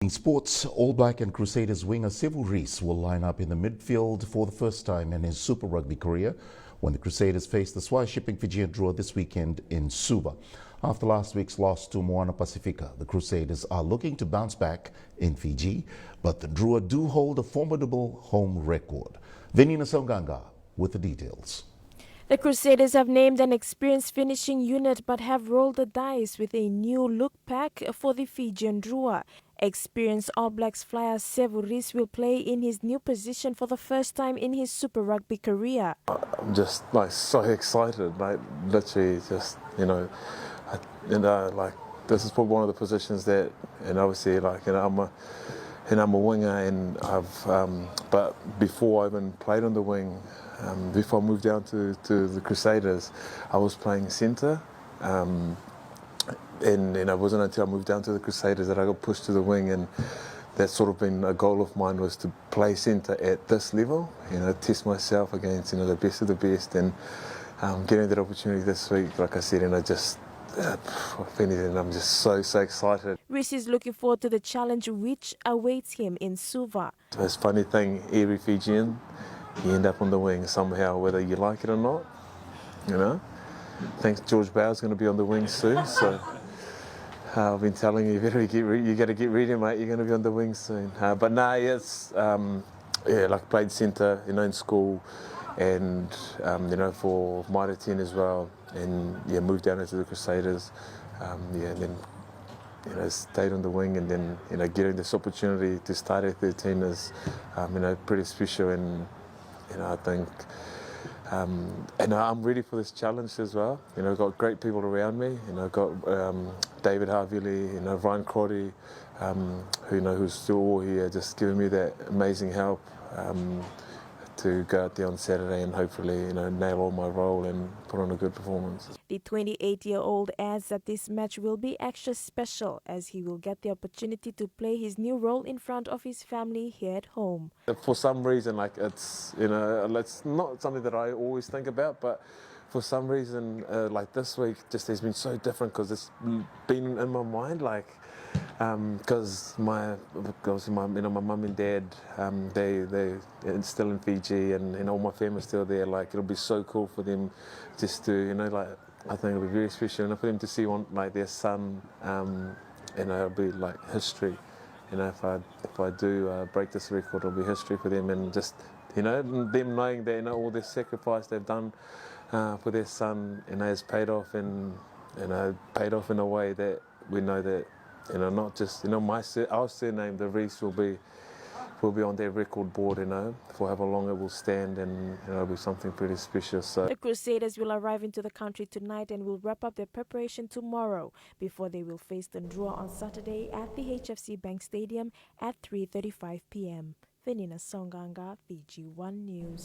In sports, All Black and Crusaders winger Sevu Reece will line up in the midfield for the first time in his Super Rugby career when the Crusaders face the Swire Shipping Fijian Drua this weekend in Suva. After last week's loss to Moana Pacifica, the Crusaders are looking to bounce back in Fiji, but the Drua do hold a formidable home record. Venina Songanga with the details. The Crusaders have named an experienced finishing unit but have rolled the dice with a new look pack for the Fijian Drua. Experienced All Blacks flyer Sevu Reece will play in his new position for the first time in his Super Rugby career. I'm just so excited, literally just, this is probably one of the positions that, and obviously I'm a winger, and but before I even played on the wing, before I moved down to the Crusaders, I was playing centre, and it wasn't until I moved down to the Crusaders that I got pushed to the wing, and that's sort of been a goal of mine, was to play centre at this level, test myself against the best of the best, and getting that opportunity this week, like I said, and I just. If anything, I'm just so excited. Reece is looking forward to the challenge which awaits him in Suva. It's a funny thing, every Fijian, you end up on the wing somehow, whether you like it or not. Thanks, George Bow's going to be on the wing soon, so I've been telling you, you got to get ready, mate. You're going to be on the wing soon. But no, it's played centre, in school, and for Mitre 10 as well, and moved down into the Crusaders, and then stayed on the wing, and then getting this opportunity to start at 13 is pretty special, and I think and I'm ready for this challenge as well. I've got great people around me. I've got David Harvili, Ryan Crotty, who's still all here, just giving me that amazing help to go out there on Saturday and hopefully nail on my role and put on a good performance. The 28-year-old adds that this match will be extra special as he will get the opportunity to play his new role in front of his family here at home. For some reason, it's it's not something that I always think about, but for some reason, this week just has been so different because it's been in my mind, because my mum and dad, they're still in Fiji, and all my family's still there. It'll be so cool for them just to, I think it'll be very special, and for them to see their son, it'll be history. If I do break this record, it'll be history for them, and just them knowing that all this sacrifice they've done for their son, has paid off, and paid off in a way that we know that. Not just our surname, the Reece, will be on their record board, for however long it will stand, and it'll be something pretty special. So the Crusaders will arrive into the country tonight and will wrap up their preparation tomorrow before they will face the Drua on Saturday at the HFC Bank Stadium at 3:35 p.m. Venina Songanga, Fiji One News.